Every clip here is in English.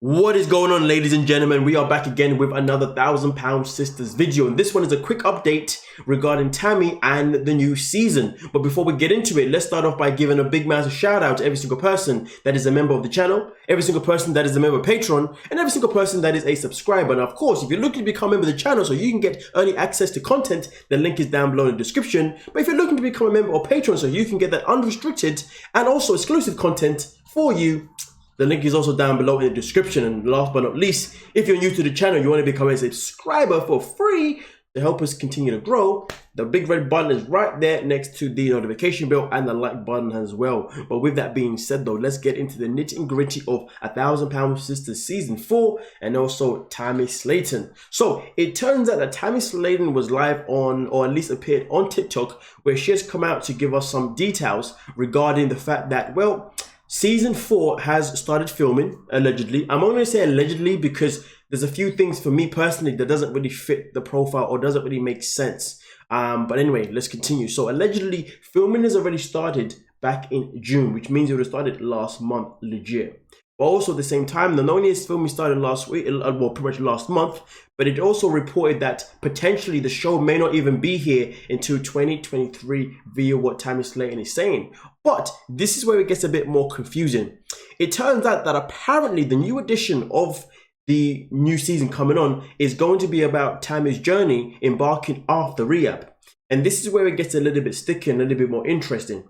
What is going on, ladies and gentlemen? We are back again with another £1,000 Sisters video, and this one is a quick update regarding Tammy and the new season. But before we get into it, let's start off by giving a big massive shout out to every single person that is a member of the channel, every single person that is a member of Patreon, and every single person that is a subscriber. And of course, if you're looking to become a member of the channel so you can get early access to content, the link is down below in the description. But if you're looking to become a member of Patreon so you can get that unrestricted and also exclusive content for you, the link is also down below in the description. And last but not least, if you're new to the channel, you want to become a subscriber for free to help us continue to grow, the big red button is right there next to the notification bell, and the like button as well. But with that being said though, let's get into the nitty and gritty of £1,000 Sisters season 4 and also Tammy Slaton. So it turns out that Tammy Slaton was live on, or at least appeared on TikTok, where she has come out to give us some details regarding the fact that, well, Season 4 has started filming, allegedly. I'm only going to say allegedly because there's a few things for me personally that doesn't really fit the profile or doesn't really make sense. But anyway, let's continue. So allegedly, filming has already started back in June, which means it would have started last month, legit. But also at the same time, not only is filming started last week, well, pretty much last month, but it also reported that potentially the show may not even be here until 2023 via what Tammy Slaton is saying. But this is where it gets a bit more confusing. It turns out that apparently the new edition of the new season coming on is going to be about Tammy's journey embarking after Rehab. And this is where it gets a little bit sticky and a little bit more interesting.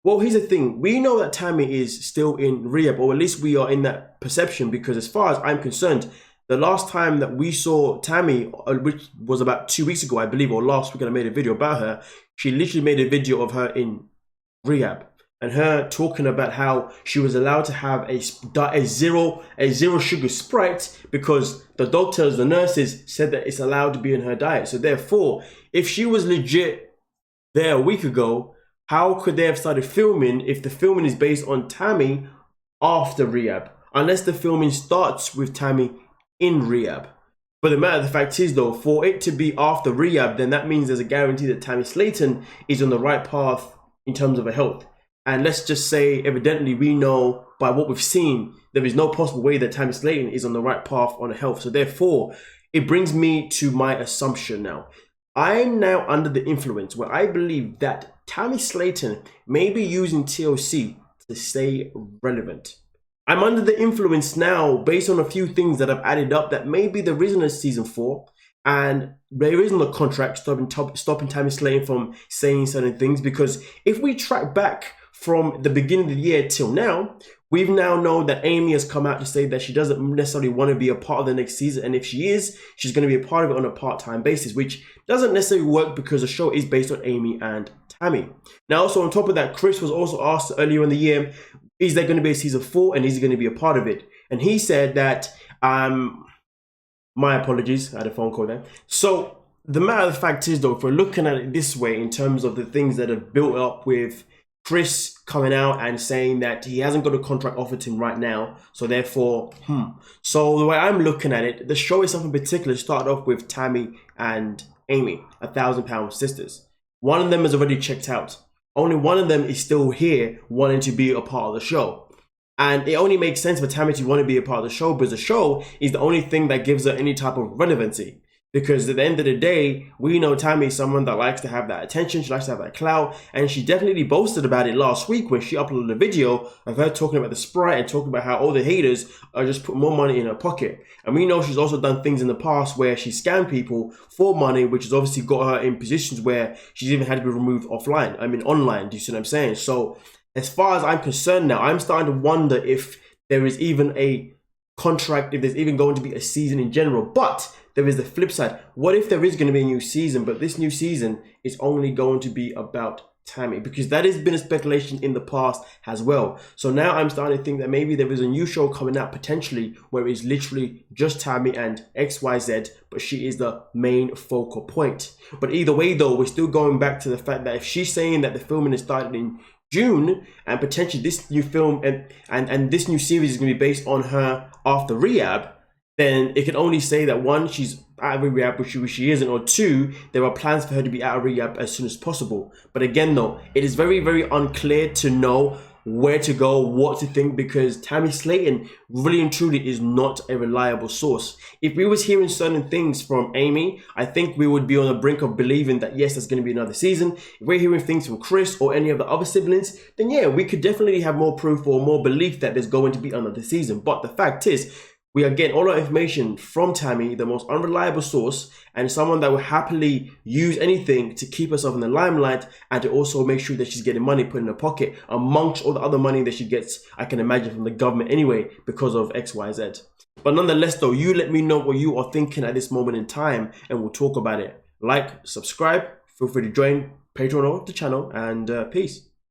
Well, here's the thing. We know that Tammy is still in Rehab, or at least we are in that perception, because as far as I'm concerned, the last time that we saw Tammy, which was about 2 weeks ago, I believe, or last week, I made a video about her, she literally made a video of her in Rehab and her talking about how she was allowed to have a zero sugar Sprite because the doctors, the nurses said that it's allowed to be in her diet. So therefore, if she was legit there a week ago, how could they have started filming if the filming is based on Tammy after Rehab? Unless the filming starts with Tammy in Rehab. But the matter of the fact is though, for it to be after Rehab, then that means there's a guarantee that Tammy Slaton is on the right path in terms of her health. And let's just say, evidently, we know by what we've seen, there is no possible way that Tammy Slaton is on the right path on her health. So therefore, it brings me to my assumption now. I'm now under the influence where I believe that Tammy Slaton may be using TLC to stay relevant. I'm under the influence now based on a few things that I've added up that maybe there isn't a season 4 and there isn't a contract stopping Tammy Slaton from saying certain things, because if we track back from the beginning of the year till now, we've now known that Amy has come out to say that she doesn't necessarily want to be a part of the next season. And if she is, she's going to be a part of it on a part-time basis, which doesn't necessarily work because the show is based on Amy and Tammy. Now, also on top of that, Chris was also asked earlier in the year, is there going to be a season 4 and is he going to be a part of it? And he said that, my apologies, I had a phone call there. So the matter of the fact is though, if we're looking at it this way in terms of the things that have built up with Chris coming out and saying that he hasn't got a contract offered to him right now, so therefore, So the way I'm looking at it, the show is something particular. Started off with Tammy and Amy, £1,000 Sisters. One of them has already checked out. Only one of them is still here wanting to be a part of the show. And it only makes sense for Tammy to want to be a part of the show because the show is the only thing that gives her any type of relevancy. Because at the end of the day, we know Tammy is someone that likes to have that attention, she likes to have that clout, and she definitely boasted about it last week when she uploaded a video of her talking about the Sprite and talking about how all the haters are just putting more money in her pocket. And we know she's also done things in the past where she scammed people for money, which has obviously got her in positions where she's even had to be removed offline. I mean, online, do you see what I'm saying? So as far as I'm concerned now, I'm starting to wonder if there is even a contract, if there's even going to be a season in general. But there is the flip side. What if there is going to be a new season, but this new season is only going to be about Tammy? Because that has been a speculation in the past as well. So now I'm starting to think that maybe there is a new show coming out potentially where it's literally just Tammy and XYZ, but she is the main focal point. But either way though, we're still going back to the fact that if she's saying that the filming has started in June and potentially this new film and this new series is going to be based on her after Rehab, then it can only say that one, she's out of rehab, which she isn't, or two, there are plans for her to be out of rehab as soon as possible. But again though, it is very, very unclear to know where to go, what to think, because Tammy Slaton really and truly is not a reliable source. If we was hearing certain things from Amy, I think we would be on the brink of believing that yes, there's going to be another season. If we're hearing things from Chris or any of the other siblings, then yeah, we could definitely have more proof or more belief that there's going to be another season. But the fact is, we are getting all our information from Tammy, the most unreliable source, and someone that will happily use anything to keep herself in the limelight and to also make sure that she's getting money put in her pocket amongst all the other money that she gets, I can imagine, from the government anyway, because of XYZ. But nonetheless though, you let me know what you are thinking at this moment in time and we'll talk about it. Like, subscribe, feel free to join Patreon or the channel, and peace.